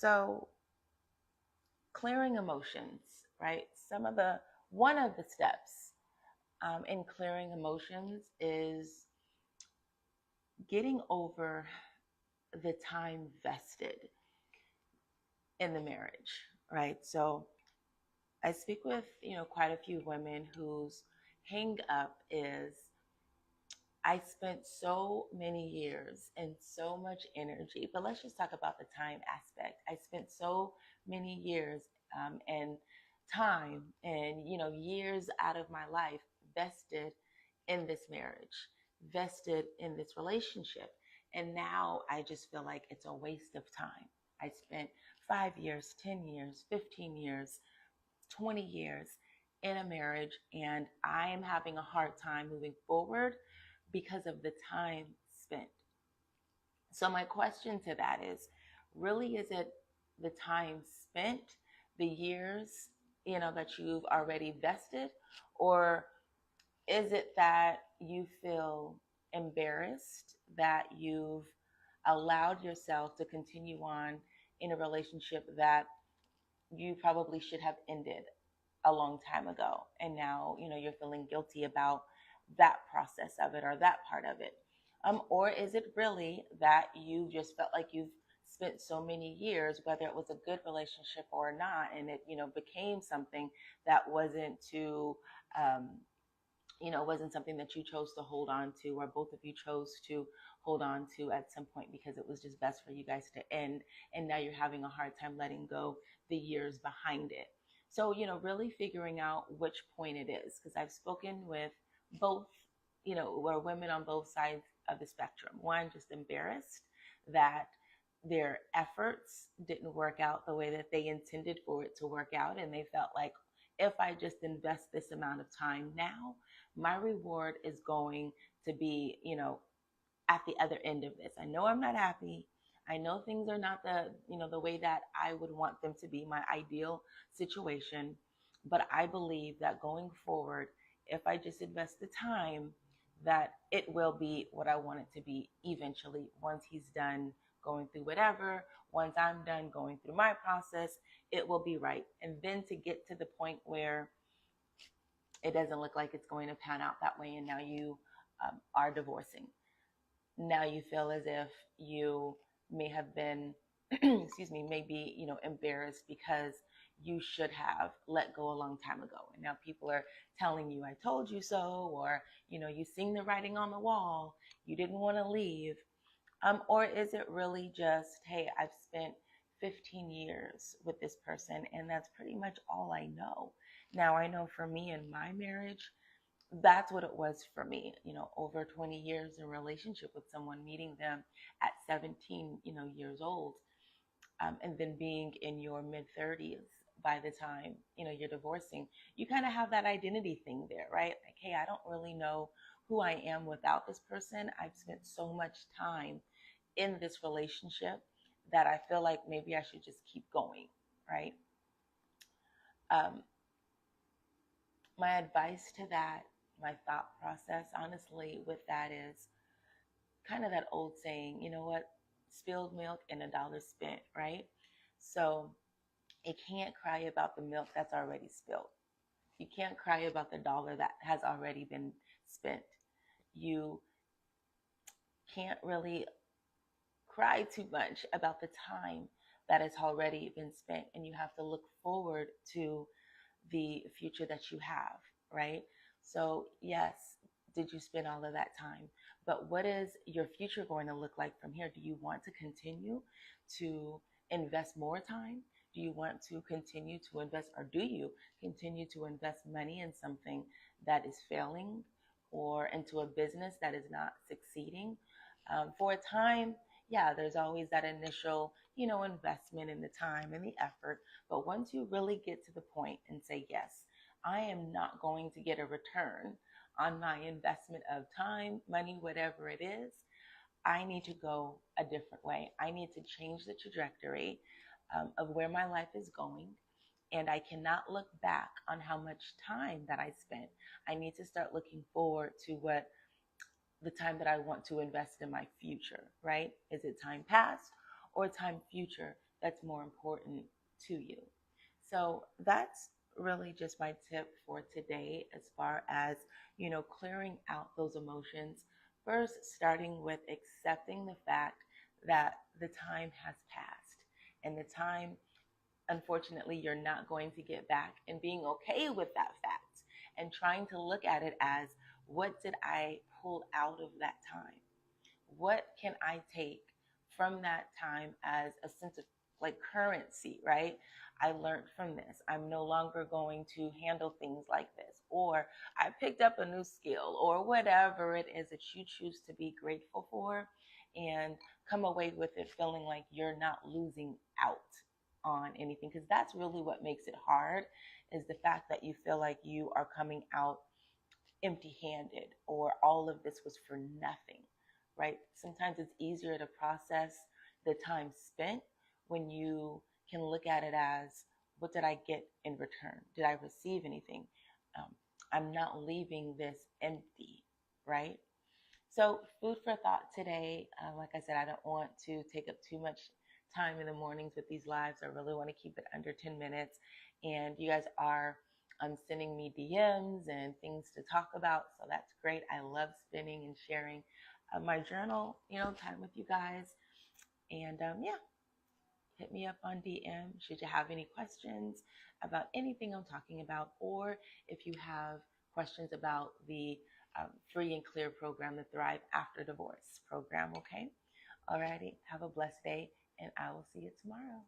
So, clearing emotions, right? One of the steps in clearing emotions is getting over the time vested in the marriage, right? So, I speak with, quite a few women whose hang up is I spent so many years and so much energy, but let's just talk about the time aspect. I spent so many years and time and, years out of my life vested in this marriage, vested in this relationship. And now I just feel like it's a waste of time. I spent 5 years, 10 years, 15 years, 20 years in a marriage, and I am having a hard time moving forward because of the time spent. So, my question to that is really, is it the time spent, the years, that you've already vested, or is it that you feel embarrassed that you've allowed yourself to continue on in a relationship that you probably should have ended a long time ago, and now you're feeling guilty about that process of it or that part of it? Or is it really that you just felt like you've spent so many years, whether it was a good relationship or not, and it became something that um, wasn't something that you chose to hold on to, or both of you chose to hold on to at some point because it was just best for you guys to end, and now you're having a hard time letting go the years behind it. So, really figuring out which point it is, because I've spoken with both, or women on both sides of the spectrum. One, just embarrassed that their efforts didn't work out the way that they intended for it to work out, and they felt like, if I just invest this amount of time now, my reward is going to be, at the other end of this. I know I'm not happy. I know things are not the way that I would want them to be, my ideal situation. But I believe that going forward, if I just invest the time, that it will be what I want it to be eventually, once he's done going through whatever, once I'm done going through my process, it will be right. And then to get to the point where it doesn't look like it's going to pan out that way, and now you are divorcing. Now you feel as if you may have been excuse me, maybe embarrassed because you should have let go a long time ago, and now people are telling you, I told you so, or you seen the writing on the wall, you didn't want to leave. Or is it really just, hey, I've spent 15 years with this person, and that's pretty much all I know. Now, I know for me in my marriage, that's what it was for me. Over 20 years in relationship with someone, meeting them at 17 years old, and then being in your mid 30s by the time you're divorcing. You kind of have that identity thing there, right? Like, hey, I don't really know who I am without this person. I've spent so much time in this relationship that I feel like maybe I should just keep going, right? um, my advice to that, my thought process, honestly, with that is kind of that old saying, you know what? Spilled milk and a dollar spent, right? So it can't cry about the milk that's already spilled. You can't cry about the dollar that has already been spent. You can't really cry too much about the time that has already been spent, and you have to look forward to the future that you have, right? So, yes, did you spend all of that time? But what is your future going to look like from here? Do you want to continue to invest more time? Do you want to continue to invest, or do you continue to invest money in something that is failing, or into a business that is not succeeding? For a time, yeah, there's always that initial, investment in the time and the effort. But once you really get to the point and say, yes, I am not going to get a return on my investment of time, money, whatever it is, I need to go a different way. I need to change the trajectory of where my life is going. And I cannot look back on how much time that I spent. I need to start looking forward to what the time that I want to invest in my future, right? Is it time past or time future that's more important to you. So that's really just my tip for today as far as, clearing out those emotions. First, starting with accepting the fact that the time has passed and the time, unfortunately, you're not going to get back, and being okay with that fact and trying to look at it as, what did I pull out of that time? What can I take from that time as a sense of like currency, right? I learned from this. I'm no longer going to handle things like this. Or I picked up a new skill, or whatever it is that you choose to be grateful for, and come away with it feeling like you're not losing out on anything. Because that's really what makes it hard, is the fact that you feel like you are coming out empty handed, or all of this was for nothing, right? Sometimes it's easier to process the time spent when you can look at it as, what did I get in return? Did I receive anything? Um, I'm not leaving this empty, right? So, food for thought today. Like I said, I don't want to take up too much time in the mornings with these lives. I really want to keep it under 10 minutes. And you guys are sending me DMs and things to talk about. So that's great. I love spinning and sharing my journal, time with you guys. And yeah, hit me up on DM should you have any questions about anything I'm talking about, or if you have questions about the free and clear program, the Thrive After Divorce program. Okay. Alrighty. Have a blessed day, and I will see you tomorrow.